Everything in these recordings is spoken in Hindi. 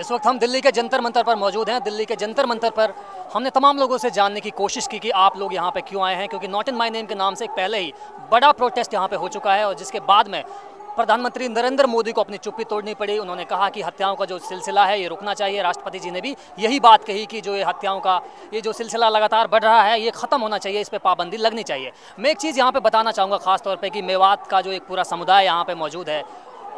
इस वक्त हम दिल्ली के जंतर मंतर पर मौजूद हैं। दिल्ली के जंतर मंतर पर हमने तमाम लोगों से जानने की कोशिश की कि आप लोग यहाँ पे क्यों आए हैं, क्योंकि नॉट इन माय नेम के नाम से एक पहले ही बड़ा प्रोटेस्ट यहाँ पे हो चुका है और जिसके बाद में प्रधानमंत्री नरेंद्र मोदी को अपनी चुप्पी तोड़नी पड़ी। उन्होंने कहा कि हत्याओं का जो सिलसिला है ये रुकना चाहिए। राष्ट्रपति जी ने भी यही बात कही कि जो ये हत्याओं का ये जो सिलसिला लगातार बढ़ रहा है ये ख़त्म होना चाहिए, इस पर पाबंदी लगनी चाहिए। मैं एक चीज़ यहाँ पे बताना चाहूँगा ख़ास तौर पे कि मेवात का जो एक पूरा समुदाय यहाँ पे मौजूद है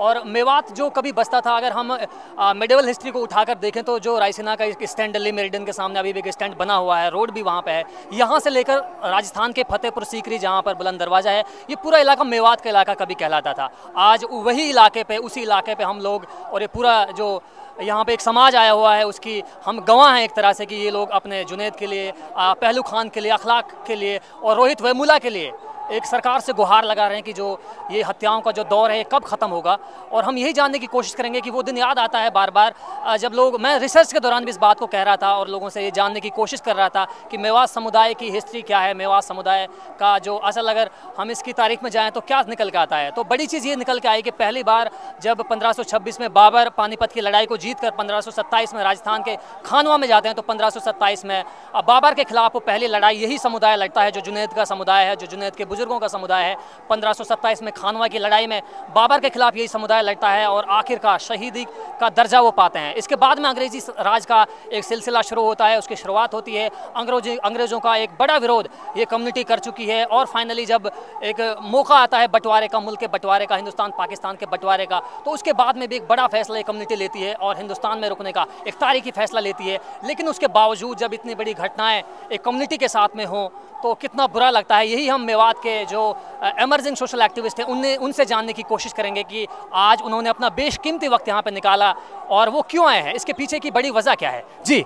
और मेवात जो कभी बसता था, अगर हम मेडिवल हिस्ट्री को उठाकर देखें तो जो रायसीना का एक स्टैंड दिल्ली मेरिडियन के सामने अभी भी एक स्टैंड बना हुआ है, रोड भी वहाँ पे है, यहाँ से लेकर राजस्थान के फतेहपुर सीकरी जहाँ पर बुलंद दरवाज़ा है, ये पूरा इलाका मेवात का इलाका कभी कहलाता था। आज वही इलाके पे, उसी इलाके पे हम लोग और ये पूरा जो यहाँ पे एक समाज आया हुआ है उसकी हम गवाह हैं एक तरह से कि ये लोग अपने जुनैद के लिए, पहलू खान के लिए, अखलाक के लिए और रोहित वेमुला के लिए एक सरकार से गुहार लगा रहे हैं कि जो ये हत्याओं का जो दौर है ये कब ख़त्म होगा। और हम यही जानने की कोशिश करेंगे कि वो दिन याद आता है बार बार जब लोग, मैं रिसर्च के दौरान भी इस बात को कह रहा था और लोगों से ये जानने की कोशिश कर रहा था कि मेवात समुदाय की हिस्ट्री क्या है, मेवात समुदाय का जो असल अगर हम इसकी तारीख में जाएँ तो क्या निकल के आता है। तो बड़ी चीज़ ये निकल के आई कि पहली बार जब 1526 में बाबर पानीपत की लड़ाई को जीत कर 1527 में राजस्थान के खानवा में जाते हैं तो 1527 में बाबर के खिलाफ वो पहली लड़ाई यही समुदाय लड़ता है जो जुनैद का समुदाय है, जो जुनैद के बुजुर्गों का समुदाय है। 1527 में खानवा की लड़ाई में बाबर के खिलाफ यही समुदाय लड़ता है और आखिरकार शहीदी का दर्जा वो पाते हैं। इसके बाद में अंग्रेजी राज का एक सिलसिला शुरू होता है, उसकी शुरुआत होती है। अंग्रेजों का एक बड़ा विरोध ये कम्युनिटी कर चुकी है और फाइनली जब एक मौका आता है बंटवारे का, मुल्क के बंटवारे का, हिंदुस्तान पाकिस्तान के बंटवारे का, तो उसके बाद में भी एक बड़ा फैसला ये कम्युनिटी लेती है और हिंदुस्तान में रुकने का एक तारीखी फैसला लेती है। लेकिन उसके बावजूद जब इतनी बड़ी घटनाएं एक कम्युनिटी के साथ में हों तो कितना बुरा लगता है। यही हम मेवात के जो एमर्जिंग सोशल एक्टिविस्ट हैं उनसे जानने की कोशिश करेंगे कि आज उन्होंने अपना बेशकीमती वक्त यहाँ पे निकाला और वो क्यों आए हैं, इसके पीछे की बड़ी वजह क्या है। जी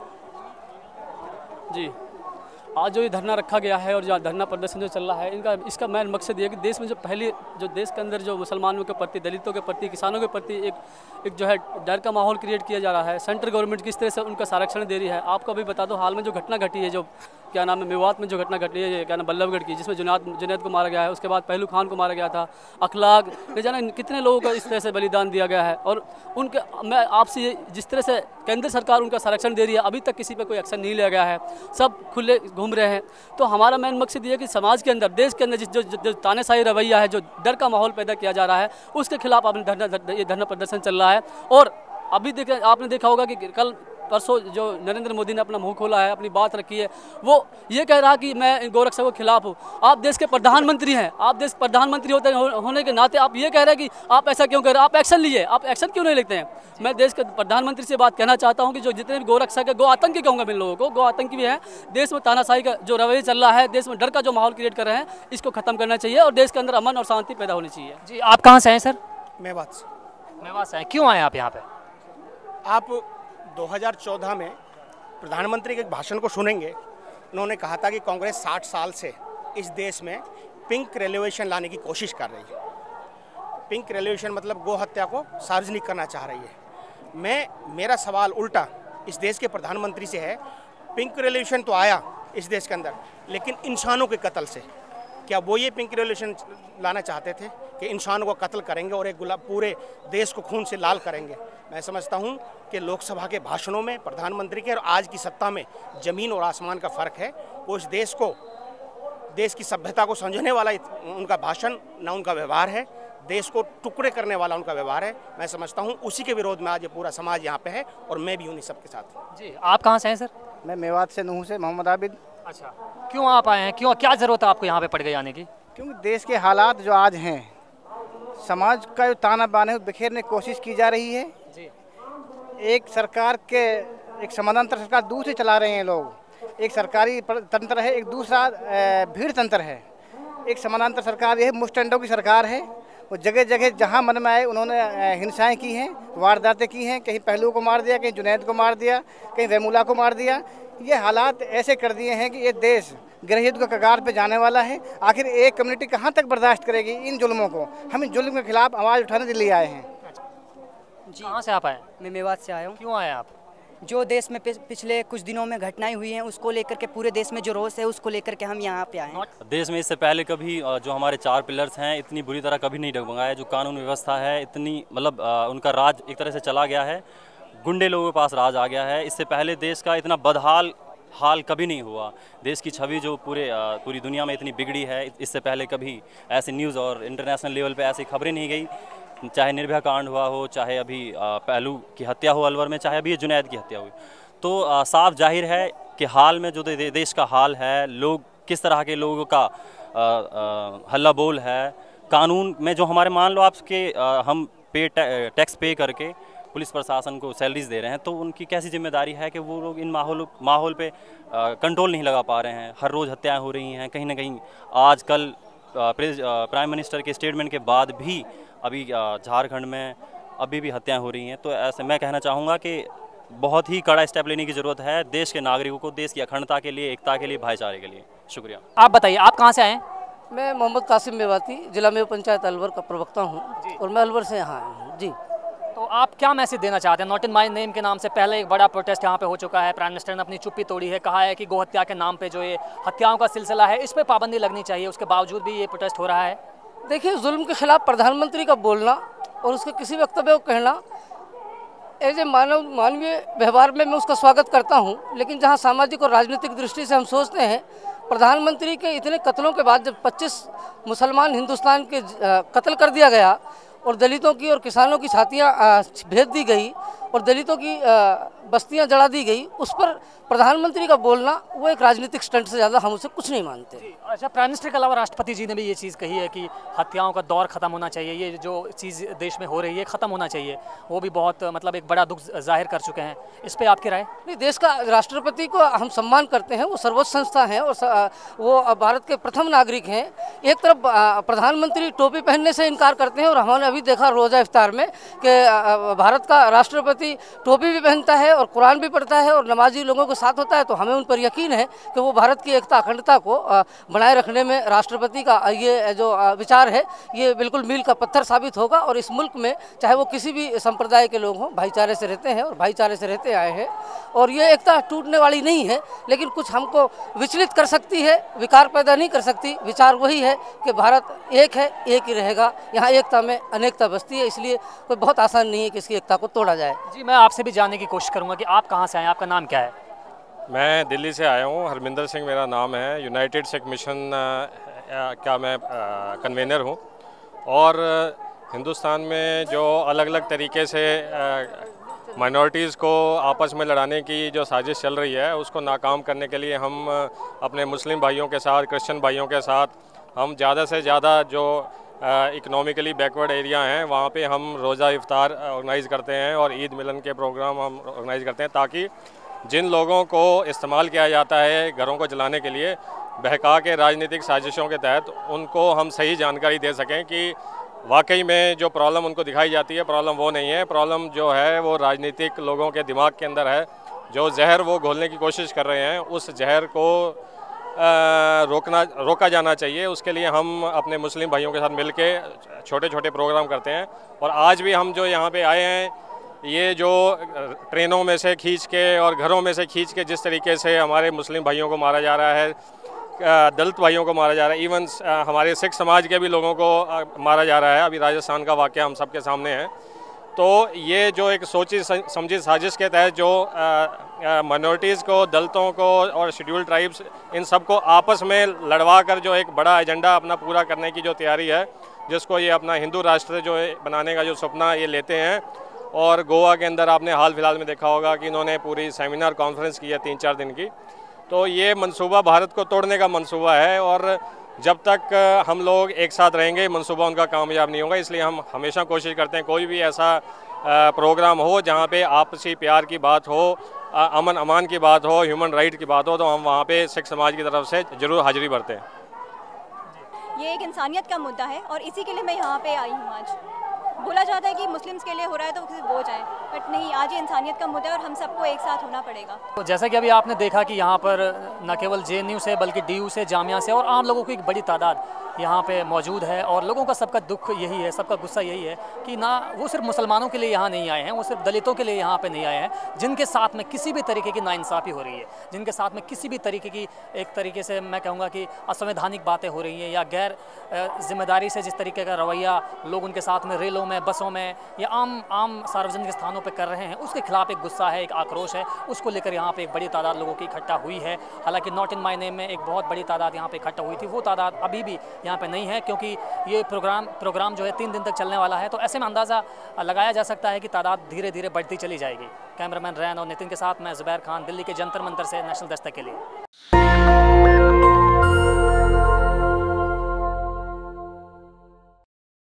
आज जो ये धरना रखा गया है और जो धरना प्रदर्शन जो चल रहा है इसका मेन मकसद ये है कि देश में जो देश के अंदर जो मुसलमानों के प्रति, दलितों के प्रति, किसानों के प्रति एक जो है डर का माहौल क्रिएट किया जा रहा है। सेंट्रल गवर्नमेंट किस तरह से उनका संरक्षण दे रही है। आपको अभी बता दो, हाल में जो घटना घटी है, जो क्या नाम है, मेवात में जो घटना घटी है, ये क्या नाम, बल्लभगढ़ की, जिसमें जुनैद को मारा गया है, उसके बाद पहलू खान को मारा गया था, अखलाक न जाने कितने लोगों को इस तरह से बलिदान दिया गया है। और उनके मैं आपसे जिस तरह से केंद्र सरकार उनका संरक्षण दे रही है, अभी तक किसी पर कोई एक्शन नहीं लिया गया है, सब खुले घूम रहे हैं। तो हमारा मेन मकसद ये है कि समाज के अंदर, देश के अंदर जो तानाशाही रवैया है, जो डर का माहौल पैदा किया जा रहा है, उसके खिलाफ ये धरना प्रदर्शन चल रहा है। और अभी आपने देखा होगा कि कल परसों जो नरेंद्र मोदी ने अपना मुंह खोला है, अपनी बात रखी है, वो ये कह रहा कि मैं गोरक्षकों के खिलाफ हूँ। आप देश के प्रधानमंत्री हैं, आप देश प्रधानमंत्री होने के नाते आप ये कह रहे हैं कि आप ऐसा क्यों कर रहे हैं, आप एक्शन लिए, आप एक्शन क्यों नहीं लेते हैं। मैं देश के प्रधानमंत्री से बात कहना चाहता हूँ कि जो जितने भी गोरक्षक है, गो आतंकी कहूँगा मैं लोगों को, गो आतंकी भी है, देश में तानाशाही का जो रवैया चल रहा है, देश में डर का जो माहौल क्रिएट कर रहे हैं, इसको खत्म करना चाहिए और देश के अंदर अमन और शांति पैदा होनी चाहिए। जी, आप कहाँ से हैं सर? मेवात से हैं। क्यों आए आप यहाँ पे? आप 2014 में प्रधानमंत्री के भाषण को सुनेंगे। उन्होंने कहा था कि कांग्रेस 60 साल से इस देश में पिंक रेवोल्यूशन लाने की कोशिश कर रही है। पिंक रेवोल्यूशन मतलब गो हत्या को सार्वजनिक करना चाह रही है। मेरा सवाल उल्टा इस देश के प्रधानमंत्री से है, पिंक रेवोल्यूशन तो आया इस देश के अंदर, लेकिन इंसानों के कत्ल से। क्या वो ये पिंक रेवोल्यूशन लाना चाहते थे कि इंसानों को कत्ल करेंगे और एक पूरे देश को खून से लाल करेंगे? मैं समझता हूं कि लोकसभा के भाषणों में प्रधानमंत्री के और आज की सत्ता में ज़मीन और आसमान का फ़र्क है। वो इस देश की सभ्यता को समझने वाला उनका भाषण ना उनका व्यवहार है, देश को टुकड़े करने वाला उनका व्यवहार है। मैं समझता हूं उसी के विरोध में आज ये पूरा समाज यहाँ पे है और मैं भी उन्हीं सबके साथ। जी, आप कहाँ से हैं सर? मैं मेवात से नूह से, मोहम्मद आबिद। अच्छा, क्यों आप आए हैं, क्यों, क्या ज़रूरत है आपको यहाँ पे पड़ गई आने की? क्योंकि देश के हालात जो आज हैं, समाज का जो ताना बाना है बिखेरने की कोशिश की जा रही है। जी। एक सरकार के एक समानांतर सरकार दूसरे चला रहे हैं लोग। एक सरकारी तंत्र है, एक दूसरा भीड़ तंत्र है। एक समानांतर सरकार ये मुस्टंडों की सरकार है। वो जगह जगह जहाँ मन में आए उन्होंने हिंसाएं की हैं, वारदातें की हैं। कहीं पहलू को मार दिया, कहीं जुनैद को मार दिया, कहीं वेमुला को मार दिया। ये हालात ऐसे कर दिए हैं कि ये देश गृहयुद्ध के कगार पे जाने वाला है। आखिर एक कम्युनिटी कहाँ तक बर्दाश्त करेगी इन जुल्मों को? हम इन जुल्म के खिलाफ आवाज़ उठाने दिल्ली आए हैं। जी, कहाँ से आप आए? मैं मेवात से आया हूँ। क्यों आए आप? जो देश में पिछले कुछ दिनों में घटनाएं हुई हैं उसको लेकर के, पूरे देश में जो रोष है उसको लेकर के हम यहाँ पे आए हैं। देश में इससे पहले कभी जो हमारे 4 पिलर्स हैं इतनी बुरी तरह कभी नहीं डगमगाया। जो कानून व्यवस्था है इतनी, मतलब उनका राज एक तरह से चला गया है। गुंडे लोगों के पास राज आ गया है। इससे पहले देश का इतना बदहाल हाल कभी नहीं हुआ। देश की छवि जो पूरी दुनिया में इतनी बिगड़ी है, इससे पहले कभी ऐसे न्यूज़ और इंटरनेशनल लेवल पे ऐसी खबरें नहीं गई। चाहे निर्भया कांड हुआ हो, चाहे अभी पहलू की हत्या हो अलवर में, चाहे अभी ये जुनैद की हत्या हुई। तो साफ जाहिर है कि हाल में जो देश का हाल है, लोग किस तरह के लोगों का हल्ला बोल है, कानून में जो हमारे मान लो आपके हम टैक्स पे करके पुलिस प्रशासन को सैलरीज दे रहे हैं, तो उनकी कैसी जिम्मेदारी है कि वो लोग इन माहौल पे कंट्रोल नहीं लगा पा रहे हैं। हर रोज़ हत्याएं हो रही हैं कहीं ना कहीं। आजकल प्राइम मिनिस्टर के स्टेटमेंट के बाद भी अभी झारखंड में अभी भी हत्याएं हो रही हैं। तो ऐसे मैं कहना चाहूँगा कि बहुत ही कड़ा स्टेप लेने की ज़रूरत है देश के नागरिकों को, देश की अखंडता के लिए, एकता के लिए, भाईचारे के लिए। शुक्रिया। आप बताइए, आप कहाँ से आए हैं? मैं मोहम्मद कासिम मेवाती, जिला में पंचायत अलवर का प्रवक्ता हूँ और मैं अलवर से यहाँ आया हूँ जी। तो आप क्या मैसेज देना चाहते हैं? नॉट इन माय नेम के नाम से पहले एक बड़ा प्रोटेस्ट यहाँ पे हो चुका है। प्राइम मिनिस्टर ने अपनी चुप्पी तोड़ी है, कहा है कि गौ हत्या के नाम पे जो ये हत्याओं का सिलसिला है, इस पे पाबंदी लगनी चाहिए। उसके बावजूद भी ये प्रोटेस्ट हो रहा है। देखिए, जुल्म के खिलाफ प्रधानमंत्री का बोलना और उसके किसी वक्तव्य को कहना एज ए मानवीय व्यवहार में मैं उसका स्वागत करता हूँ। लेकिन जहाँ सामाजिक और राजनीतिक दृष्टि से हम सोचते हैं, प्रधानमंत्री के इतने कत्लों के बाद जब 25 मुसलमान हिंदुस्तान के कत्ल कर दिया गया और दलितों की और किसानों की छातियाँ भेद दी गई और दलितों की बस्तियाँ जला दी गई, उस पर प्रधानमंत्री का बोलना वो एक राजनीतिक स्टंट से ज़्यादा हम उसे कुछ नहीं मानते। अच्छा, प्राइम मिनिस्टर के अलावा राष्ट्रपति जी ने भी ये चीज़ कही है कि हत्याओं का दौर ख़त्म होना चाहिए, ये जो चीज़ देश में हो रही है ख़त्म होना चाहिए। वो भी बहुत मतलब एक बड़ा दुख जाहिर कर चुके हैं। इस पर आपकी राय? नहीं, देश का राष्ट्रपति को हम सम्मान करते हैं, वो सर्वोच्च संस्था है और वो भारत के प्रथम नागरिक हैं। एक तरफ प्रधानमंत्री टोपी पहनने से इनकार करते हैं और हमने अभी देखा रोज़ा इफ्तार में कि भारत का राष्ट्रपति टोपी भी पहनता है और कुरान भी पढ़ता है और नमाजी लोगों के साथ होता है। तो हमें उन पर यकीन है कि वो भारत की एकता अखंडता को बनाए रखने में राष्ट्रपति का ये जो विचार है, ये बिल्कुल मील का पत्थर साबित होगा। और इस मुल्क में चाहे वो किसी भी संप्रदाय के लोग हों, भाईचारे से रहते हैं और भाईचारे से रहते आए हैं और ये एकता टूटने वाली नहीं है। लेकिन कुछ हमको विचलित कर सकती है, विकार पैदा नहीं कर सकती। विचार वही है कि भारत एक है, एक ही रहेगा। यहाँ एकता में अनेकता बसती है, इसलिए कोई बहुत आसान नहीं है कि इसकी एकता को तोड़ा जाए। जी, मैं आपसे भी जानने की कोशिश करूँगा कि आप कहाँ से आए, आपका नाम क्या है? मैं दिल्ली से आया हूँ, हरमिंदर सिंह मेरा नाम है। यूनाइटेड सिख मिशन का मैं कन्वेनर हूँ और हिंदुस्तान में जो अलग अलग तरीके से माइनॉरिटीज़ को आपस में लड़ाने की जो साजिश चल रही है, उसको नाकाम करने के लिए हम अपने मुस्लिम भाइयों के साथ, क्रिश्चियन भाइयों के साथ, हम ज़्यादा से ज़्यादा जो इकोनॉमिकली बैकवर्ड एरिया हैं वहाँ पे हम रोज़ा इफ्तार ऑर्गेनाइज़ करते हैं और ईद मिलन के प्रोग्राम हम ऑर्गेनाइज़ करते हैं, ताकि जिन लोगों को इस्तेमाल किया जाता है घरों को जलाने के लिए बहका के राजनीतिक साजिशों के तहत, उनको हम सही जानकारी दे सकें कि वाकई में जो प्रॉब्लम उनको दिखाई जाती है, प्रॉब्लम वो नहीं है। प्रॉब्लम जो है वो राजनीतिक लोगों के दिमाग के अंदर है। जो जहर वो घोलने की कोशिश कर रहे हैं, उस जहर को रोका जाना चाहिए। उसके लिए हम अपने मुस्लिम भाइयों के साथ मिलके छोटे छोटे प्रोग्राम करते हैं। और आज भी हम जो यहाँ पे आए हैं, ये जो ट्रेनों में से खींच के और घरों में से खींच के जिस तरीके से हमारे मुस्लिम भाइयों को मारा जा रहा है, दलित भाइयों को मारा जा रहा है, इवन हमारे सिख समाज के भी लोगों को मारा जा रहा है। अभी राजस्थान का वाक़या हम सबके सामने है। तो ये जो एक सोची समझी साजिश के तहत जो माइनॉरिटीज़ को, दलितों को और शेड्यूल ट्राइब्स, इन सब को आपस में लड़वा कर जो एक बड़ा एजेंडा अपना पूरा करने की जो तैयारी है, जिसको ये अपना हिंदू राष्ट्र जो बनाने का जो सपना ये लेते हैं। और गोवा के अंदर आपने हाल फिलहाल में देखा होगा कि इन्होंने पूरी सेमिनार कॉन्फ्रेंस की है 3-4 दिन की। तो ये मंसूबा भारत को तोड़ने का मंसूबा है और जब तक हम लोग एक साथ रहेंगे, मंसूबा उनका कामयाब नहीं होगा। इसलिए हम हमेशा कोशिश करते हैं कोई भी ऐसा प्रोग्राम हो जहाँ पे आपसी प्यार की बात हो, अमन अमान की बात हो, ह्यूमन राइट की बात हो, तो हम वहाँ पे सिख समाज की तरफ से ज़रूर हाजिरी भरते हैं। ये एक इंसानियत का मुद्दा है और इसी के लिए मैं यहाँ पे आई हूँ। आज बोला जाता है कि मुस्लिम्स के लिए हो रहा है तो किसी बोझ आए, बट नहीं, आज ये इंसानियत का मुद्दा है और हम सबको एक साथ होना पड़ेगा। तो जैसा कि अभी आपने देखा कि यहाँ पर न केवल JNU से बल्कि DU से, जामिया से और आम लोगों की एक बड़ी तादाद यहाँ पे मौजूद है और लोगों का सबका दुख यही है, सबका गुस्सा यही है कि ना वो सिर्फ मुसलमानों के लिए यहाँ नहीं आए हैं, वो सिर्फ दलितों के लिए यहाँ पे नहीं आए हैं, जिनके साथ में किसी भी तरीके की नाइंसाफ़ी हो रही है, जिनके साथ में किसी भी तरीके की एक तरीके से मैं कहूँगा कि असंवैधानिक बातें हो रही हैं या गैर जिम्मेदारी से जिस तरीके का रवैया लोग उनके साथ में रेलों में, बसों में या आम सार्वजनिक स्थानों पर कर रहे हैं, उसके खिलाफ एक गुस्सा है, एक आक्रोश है, उसको लेकर यहाँ पर एक बड़ी तादाद लोगों की इकट्ठा हुई है। हालाँकि नॉट इन माई नेम में एक बहुत बड़ी तादाद यहाँ पर इकट्ठा हुई थी, वो तादाद अभी भी यहाँ पे नहीं है क्योंकि ये प्रोग्राम जो है 3 दिन तक चलने वाला है, तो ऐसे में अंदाज़ा लगाया जा सकता है कि तादाद धीरे धीरे बढ़ती चली जाएगी। कैमरामैन रैन और नितिन के साथ मैं ज़ुबैर खान, दिल्ली के जंतर मंतर से, नेशनल दस्तक के लिए।